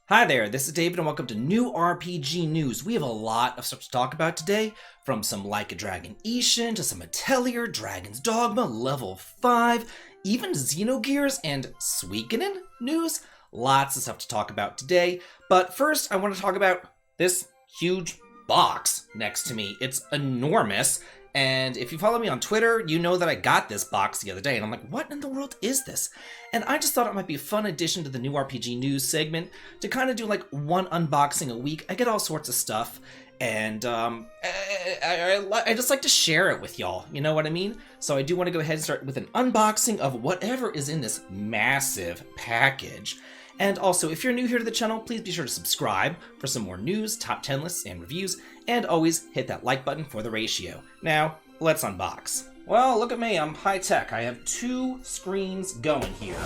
Hi there, this is David and welcome to New RPG News. We have a lot of stuff to talk about today, from some Like a Dragon Ishin to some Atelier, Dragon's Dogma, Level 5, even Xenogears and Suikoden news. Lots of stuff to talk about today, but first I want to talk about this huge box next to me. It's enormous, and if you follow me on Twitter, you know that I got this box the other day, and I'm like, what in the world is this? And I just thought it might be a fun addition to the New RPG News segment to kind of do like one unboxing a week. I get all sorts of stuff, and I just like to share it with y'all, you know what I mean? So I do want to go ahead and start with an unboxing of whatever is in this massive package. And also, if you're new here to the channel, please be sure to subscribe for some more news, top 10 lists, and reviews, and always hit that like button for the ratio. Now, let's unbox. Well, look at me, I'm high tech. I have two screens going here.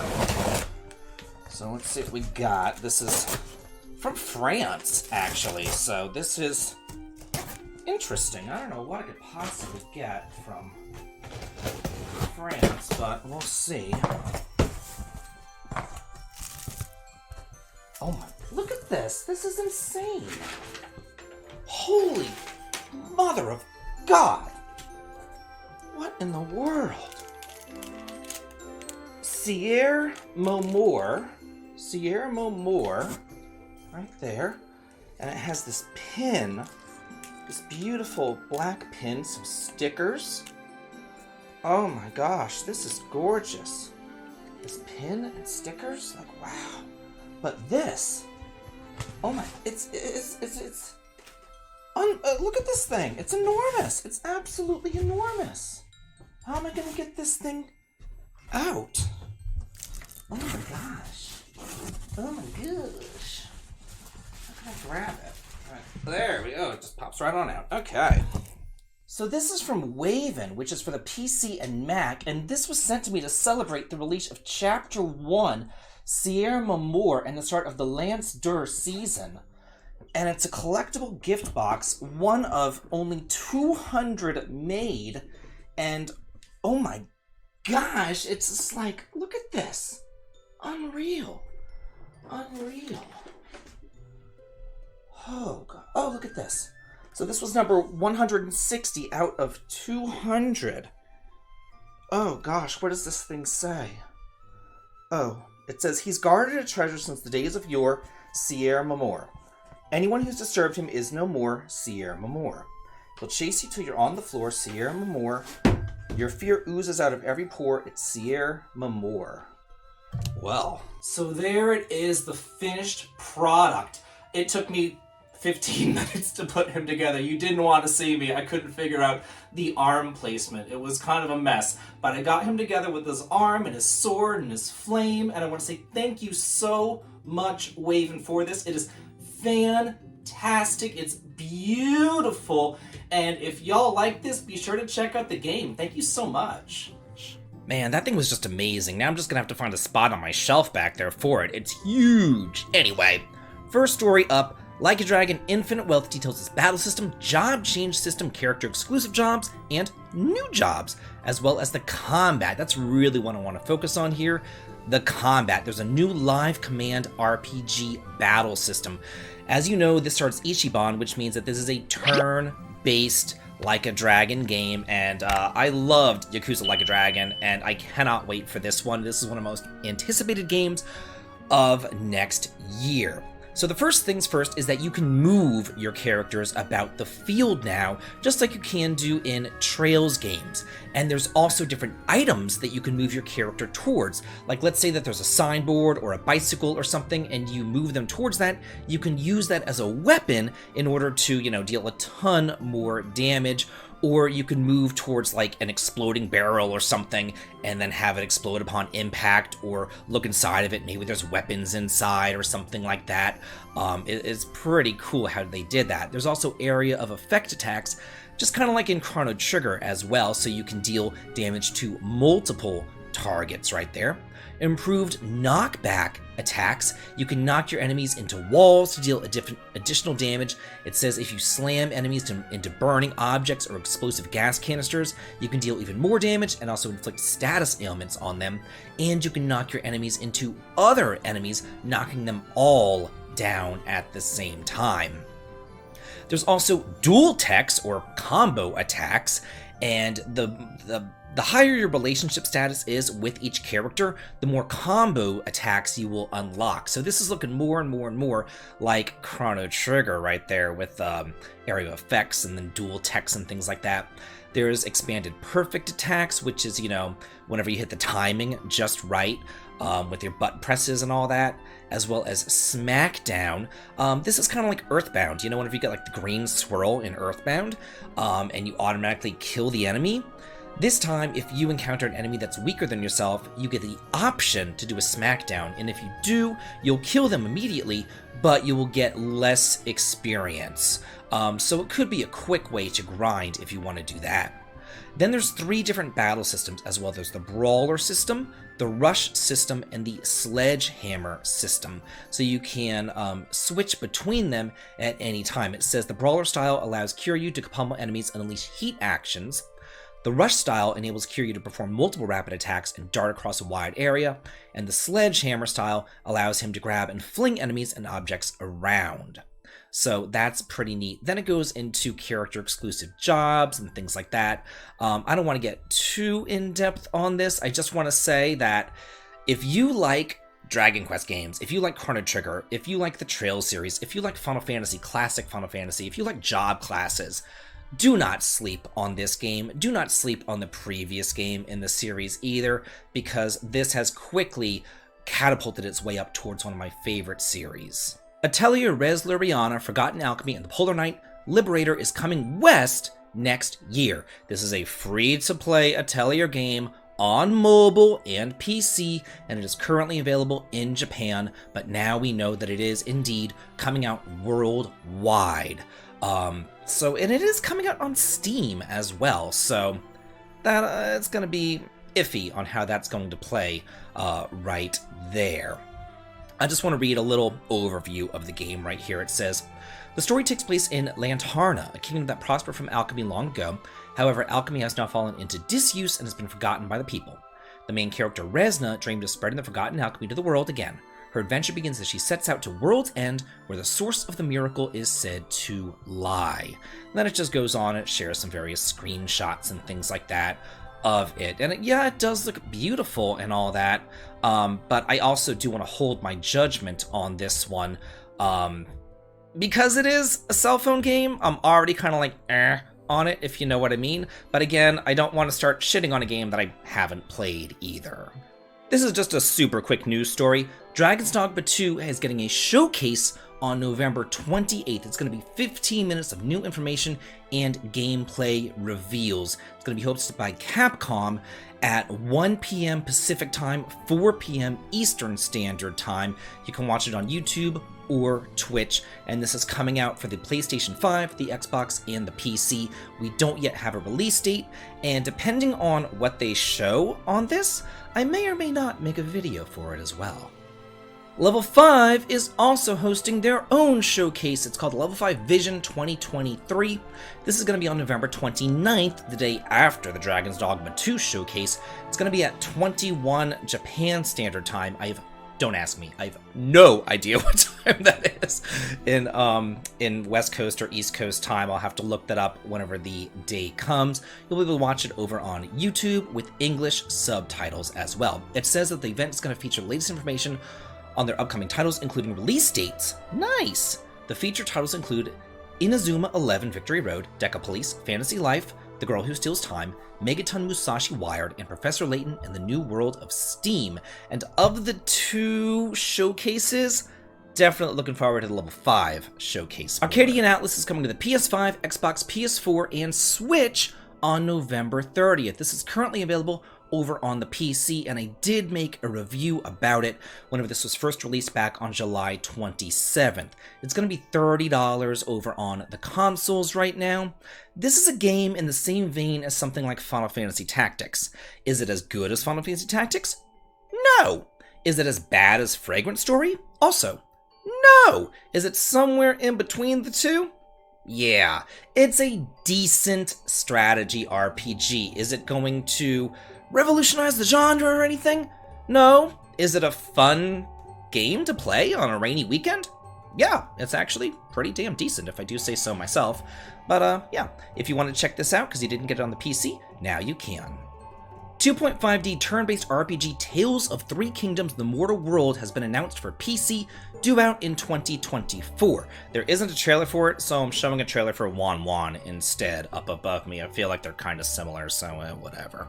So let's see what we got. This is from France, actually, so this is interesting. I don't know what I could possibly get from France, but we'll see. Oh my, look at this. This is insane. Holy mother of God. What in the world? Sierra Momor, right there. And it has this pin, this beautiful black pin, some stickers. Oh my gosh, this is gorgeous. This pin and stickers, like wow. But this, oh my, look at this thing. It's enormous. It's absolutely enormous. How am I going to get this thing out? Oh my gosh. Oh my gosh. How can I grab it? All right, there we go. It just pops right on out. Okay. So this is from Waven, which is for the PC and Mac, and this was sent to me to celebrate the release of Chapter 1, Sierra Momor, and the start of the Lance Dur season. And it's a collectible gift box, one of only 200 made, and oh my gosh, it's just like, look at this. Unreal. Unreal. Oh god. Oh, look at this. So this was number 160 out of 200. Oh gosh, what does this thing say? Oh, it says, he's guarded a treasure since the days of yore, Sierra Momor. Anyone who's disturbed him is no more, Sierra Momor. He'll chase you till you're on the floor, Sierra Momor. Your fear oozes out of every pore, it's Sierra Momor. Well, so there it is, the finished product. It took me 15 minutes to put him together. You didn't want to see me. I couldn't figure out the arm placement. It was kind of a mess. But I got him together with his arm and his sword and his flame. And I want to say thank you so much, Waven, for this. It is fantastic. It's beautiful. And if y'all like this, be sure to check out the game. Thank you so much. Man, that thing was just amazing. Now I'm just going to have to find a spot on my shelf back there for it. It's huge. Anyway, first story up. Like a Dragon Infinite Wealth details its battle system, job change system, character exclusive jobs, and new jobs, as well as the combat. That's really what I want to focus on here. The combat. There's a new live command RPG battle system. As you know, this starts Ichiban, which means that this is a turn-based Like a Dragon game, and I loved Yakuza Like a Dragon, and I cannot wait for this one. This is one of the most anticipated games of next year. So the first things first is that you can move your characters about the field now, just like you can do in Trails games. And there's also different items that you can move your character towards. Like let's say that there's a signboard or a bicycle or something and you move them towards that, you can use that as a weapon in order to, deal a ton more damage. Or you can move towards like an exploding barrel or something and then have it explode upon impact, or look inside of it, maybe there's weapons inside or something like that. It's pretty cool how they did that. There's also area of effect attacks, just kind of like in Chrono Trigger as well, so you can deal damage to multiple targets right there. Improved knockback attacks. You can knock your enemies into walls to deal additional damage. It says if you slam enemies into burning objects or explosive gas canisters, you can deal even more damage and also inflict status ailments on them. And you can knock your enemies into other enemies, knocking them all down at the same time. There's also dual techs or combo attacks, and the higher your relationship status is with each character, the more combo attacks you will unlock. So this is looking more and more and more like Chrono Trigger right there with area effects and then dual techs and things like that. There's expanded perfect attacks, which is, whenever you hit the timing just right with your button presses and all that, as well as Smackdown. This is kind of like Earthbound. Whenever you get like the green swirl in Earthbound and you automatically kill the enemy, this time, if you encounter an enemy that's weaker than yourself, you get the option to do a Smackdown, and if you do, you'll kill them immediately, but you will get less experience. So it could be a quick way to grind if you want to do that. Then there's 3 different battle systems as well. There's the Brawler system, the Rush system, and the Sledgehammer system. So you can switch between them at any time. It says the Brawler style allows Kiryu to pummel enemies and unleash heat actions. The Rush style enables Kiryu to perform multiple rapid attacks and dart across a wide area, and the Sledgehammer style allows him to grab and fling enemies and objects around. So that's pretty neat. Then it goes into character-exclusive jobs and things like that. I don't want to get too in-depth on this. I just want to say that if you like Dragon Quest games, if you like Chrono Trigger, if you like the Trail series, if you like Final Fantasy, classic Final Fantasy, if you like job classes, do not sleep on this game. Do not sleep on the previous game in the series either, because this has quickly catapulted its way up towards one of my favorite series. Atelier, Res Luriana, Forgotten Alchemy, and the Polar Knight Liberator is coming west next year. This is a free-to-play Atelier game on mobile and PC, and it is currently available in Japan, but now we know that it is indeed coming out worldwide. And it is coming out on Steam as well, so that it's going to be iffy on how that's going to play right there. I just want to read a little overview of the game right here. It says, the story takes place in Lantarna, a kingdom that prospered from alchemy long ago. However, alchemy has now fallen into disuse and has been forgotten by the people. The main character, Resna, dreamed of spreading the forgotten alchemy to the world again. Her adventure begins as she sets out to World's End, where the source of the miracle is said to lie. And then it just goes on, it shares some various screenshots and things like that of it. And it does look beautiful and all that, but I also do want to hold my judgment on this one. Because it is a cell phone game, I'm already kind of like, on it, if you know what I mean. But again, I don't want to start shitting on a game that I haven't played either. This is just a super quick news story. Dragon's Dogma 2 is getting a showcase on November 28th. It's going to be 15 minutes of new information and gameplay reveals. It's going to be hosted by Capcom at 1 p.m. Pacific Time, 4 p.m. Eastern Standard Time. You can watch it on YouTube or Twitch, and this is coming out for the PlayStation 5, the Xbox, and the PC. We don't yet have a release date, and depending on what they show on this, I may or may not make a video for it as well. Level 5 is also hosting their own showcase. It's called Level 5 Vision 2023. This is going to be on November 29th, the day after the Dragon's Dogma 2 showcase. It's going to be at 21 Japan Standard Time. Don't ask me. I have no idea what time that is in West Coast or East Coast time. I'll have to look that up whenever the day comes. You'll be able to watch it over on YouTube with English subtitles as well. It says that the event is going to feature the latest information on their upcoming titles, including release dates. Nice! The featured titles include Inazuma 11 Victory Road, Deca Police, Fantasy Life, The Girl Who Steals Time, Megaton Musashi Wired, and Professor Layton and the New World of Steam. And of the two showcases, definitely looking forward to the Level 5 showcase. Arcadian Atlas is coming to the PS5, Xbox, PS4, and Switch on November 30th. This is currently available over on the PC, and I did make a review about it whenever this was first released back on July 27th. It's going to be $30 over on the consoles right now. This is a game in the same vein as something like Final Fantasy Tactics. Is it as good as Final Fantasy Tactics? No! Is it as bad as Fragrant Story? Also, no! Is it somewhere in between the two? Yeah, it's a decent strategy RPG. Is it going to revolutionize the genre or anything? No. Is it a fun game to play on a rainy weekend? yeah, it's actually pretty damn decent if I do say so myself. But yeah, if you want to check this out because you didn't get it on the PC, now you can. 2.5D turn-based RPG Tales of Three Kingdoms: The Mortal World has been announced for PC, due out in 2024. There isn't a trailer for it, so I'm showing a trailer for Wan Wan instead up above me. I feel like they're kind of similar, so whatever.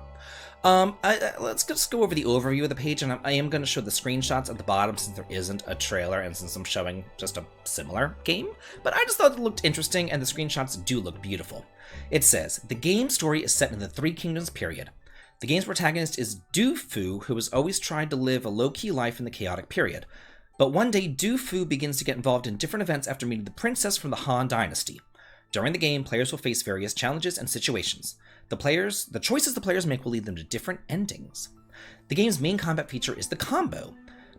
Let's just go over the overview of the page, and I am going to show the screenshots at the bottom since there isn't a trailer and since I'm showing just a similar game. But I just thought it looked interesting, and the screenshots do look beautiful. It says, the game's story is set in the Three Kingdoms period. The game's protagonist is Du Fu, who has always tried to live a low-key life in the chaotic period. But one day, Du Fu begins to get involved in different events after meeting the princess from the Han Dynasty. During the game, players will face various challenges and situations. The choices the players make will lead them to different endings. The game's main combat feature is the combo.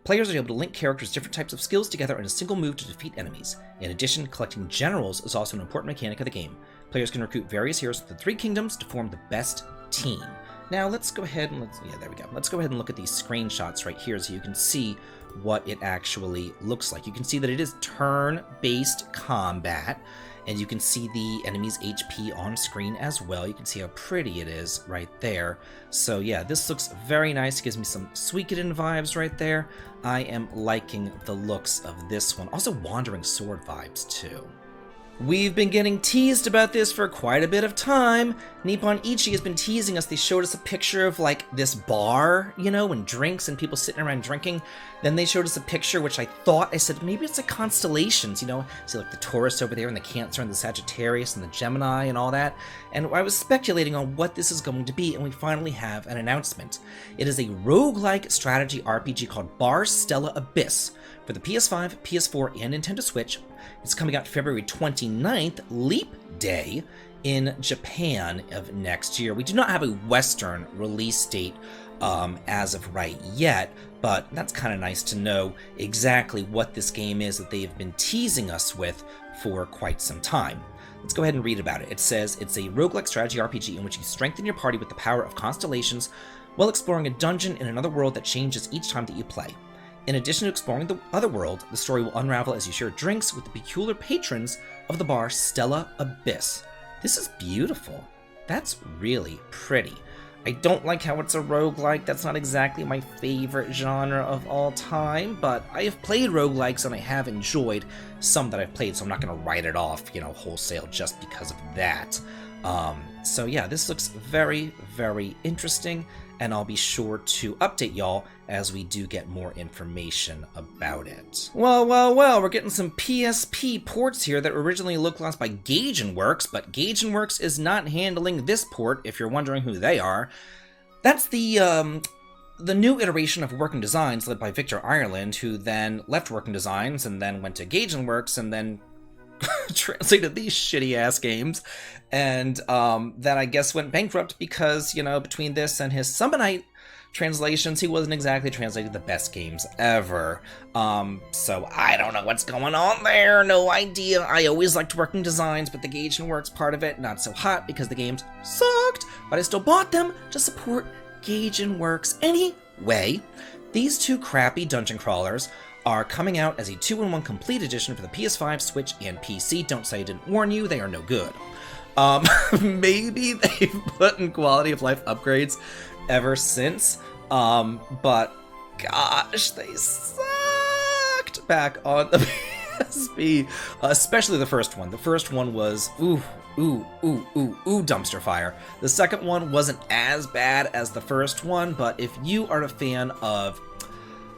Players are able to link characters' different types of skills together in a single move to defeat enemies. In addition, collecting generals is also an important mechanic of the game. Players can recruit various heroes from the Three Kingdoms to form the best team. Now let's go ahead and there we go. Let's go ahead and look at these screenshots right here so you can see what it actually looks like. You can see that it is turn-based combat, and you can see the enemy's HP on screen as well. You can see how pretty it is right there. So yeah, this looks very nice. It gives me some Suikoden vibes right there. I am liking the looks of this one. Also Wandering Sword vibes too. We've been getting teased about this for quite a bit of time. Nippon Ichi has been teasing us. They showed us a picture of like this bar, you know, and drinks and people sitting around drinking. Then they showed us a picture which I said maybe it's like constellations, you know, see like the Taurus over there and the Cancer and the Sagittarius and the Gemini and all that. And I was speculating on what this is going to be, and we finally have an announcement. It is a roguelike strategy RPG called Bar Stella Abyss for the PS5, PS4, and Nintendo Switch. It's coming out February 29th, Leap Day, in Japan of next year. We do not have a Western release date as of right yet, but that's kind of nice to know exactly what this game is that they've been teasing us with for quite some time. Let's go ahead and read about it. It says, it's a roguelike strategy RPG in which you strengthen your party with the power of constellations while exploring a dungeon in another world that changes each time that you play. In addition to exploring the other world, the story will unravel as you share drinks with the peculiar patrons of the bar Stella Abyss. This is beautiful. That's really pretty. I don't like how it's a roguelike. That's not exactly my favorite genre of all time, but I have played roguelikes and I have enjoyed some that I've played, so I'm not going to write it off, you know, wholesale just because of that. So yeah, this looks very, very interesting, and I'll be sure to update y'all as we do get more information about it. Well, we're getting some PSP ports here that originally localized by Gaijinworks, but Gaijinworks is not handling this port, if you're wondering who they are. That's the new iteration of Working Designs led by Victor Ireland, who then left Working Designs and then went to Gaijinworks and then translated these shitty-ass games, and that I guess went bankrupt because, you know, between this and his Summonite translations, he wasn't exactly translating the best games ever. So I don't know what's going on there, no idea. I always liked Working Designs, but the Gaijinworks part of it, not so hot because the games sucked, but I still bought them to support Gaijinworks. Anyway, these two crappy dungeon crawlers are coming out as a 2-in-1 complete edition for the PS5, Switch, and PC. Don't say I didn't warn you, they are no good. Maybe they've put in quality of life upgrades ever since, but gosh, they sucked back on the PSP, especially the first one. The first one was, ooh, dumpster fire. The second one wasn't as bad as the first one, but if you are a fan of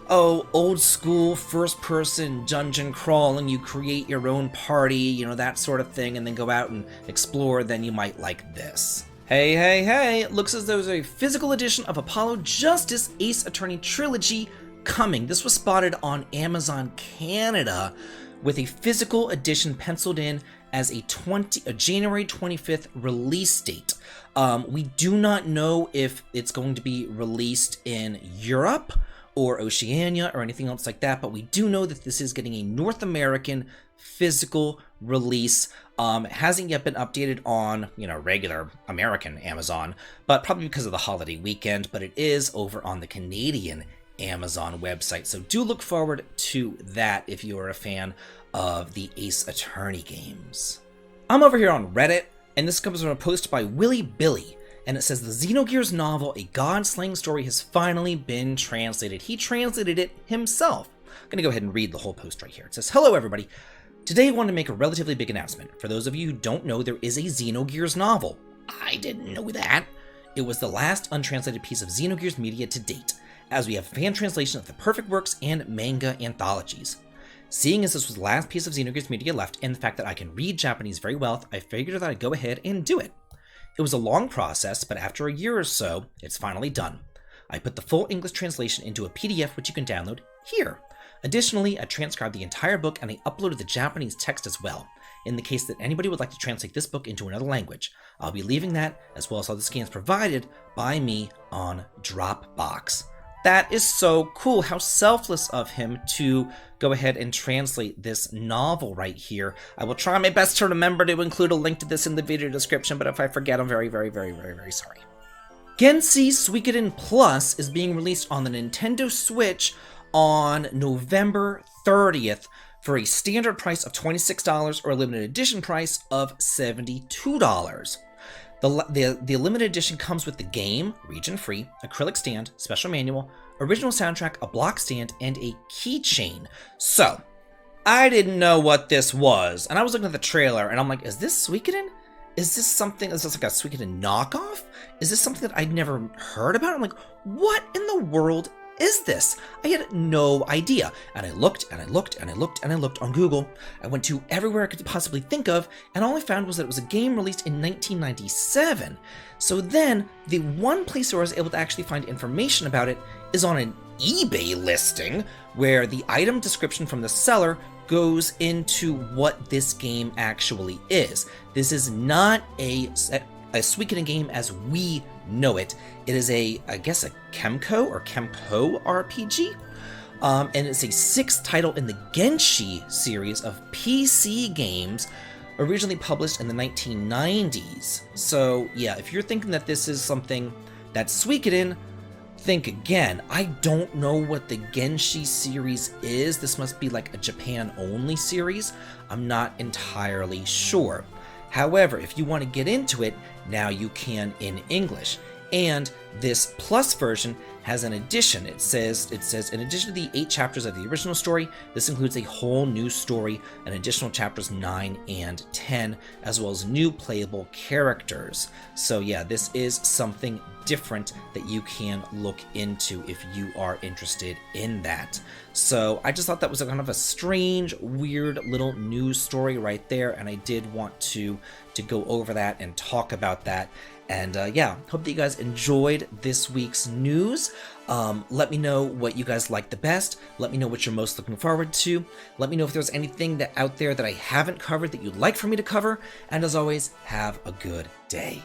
old school first-person dungeon crawling, you create your own party, you know, that sort of thing, and then go out and explore, then you might like this. Hey, it looks as though there's a physical edition of Apollo Justice Ace Attorney Trilogy coming. This was spotted on Amazon Canada with a physical edition penciled in as a January 25th release date. We do not know if it's going to be released in Europe or Oceania or anything else like that, but we do know that this is getting a North American physical release. It hasn't yet been updated on, you know, regular American Amazon, but probably because of the holiday weekend, but it is over on the Canadian Amazon website. So do look forward to that if you are a fan of the Ace Attorney games. I'm over here on Reddit, and this comes from a post by Willy Billy, and it says the Xenogears novel, A God-Slaying Story, has finally been translated. He translated it himself. I'm going to go ahead and read the whole post right here. It says, "Hello everybody. Today I want to make a relatively big announcement. For those of you who don't know, there is a Xenogears novel. I didn't know that. It was the last untranslated piece of Xenogears media to date, as we have fan translation of the perfect works and manga anthologies. Seeing as this was the last piece of Xenogears media left, and the fact that I can read Japanese very well, I figured that I'd go ahead and do it. It was a long process, but after a year or so, it's finally done. I put the full English translation into a PDF which you can download here. Additionally, I transcribed the entire book and I uploaded the Japanese text as well, in the case that anybody would like to translate this book into another language. I'll be leaving that, as well as all the scans provided by me, on Dropbox." That is so cool. How selfless of him to go ahead and translate this novel right here. I will try my best to remember to include a link to this in the video description, but if I forget, I'm very, very, very, very, very sorry. Gensei Suikoden Plus is being released on the Nintendo Switch on November 30th for a standard price of $26 or a limited edition price of $72. The limited edition comes with the game, region-free, acrylic stand, special manual, original soundtrack, a block stand, and a keychain. So, I didn't know what this was, and I was looking at the trailer, and I'm like, is this Suikoden? Is this like a Suikoden knockoff? Is this something that I'd never heard about? I'm like, what in the world is this? I had no idea. And I looked and I looked and I looked and I looked on Google. I went to everywhere I could possibly think of, and all I found was that it was a game released in 1997. So then, the one place where I was able to actually find information about it is on an eBay listing, where the item description from the seller goes into what this game actually is. This is not a Suikoden game as we know it. It is I guess a Kemco RPG, and it's a 6th title in the Genshi series of PC games, originally published in the 1990s. So yeah, if you're thinking that this is something that's Suikoden, think again. I don't know what the Genshi series is. This must be like a Japan-only series. I'm not entirely sure. However, if you want to get into it, now you can in English. And this Plus version has an addition. It says, in addition to the 8 chapters of the original story, this includes a whole new story and additional chapters 9 and 10, as well as new playable characters. So yeah, this is something different that you can look into if you are interested in that. So I just thought that was a kind of a strange, weird little news story right there, and I did want to go over that and talk about that. And yeah, hope that you guys enjoyed this week's news. Let me know what you guys like the best. Let me know what you're most looking forward to. Let me know if there's anything out there that I haven't covered that you'd like for me to cover. And as always, have a good day.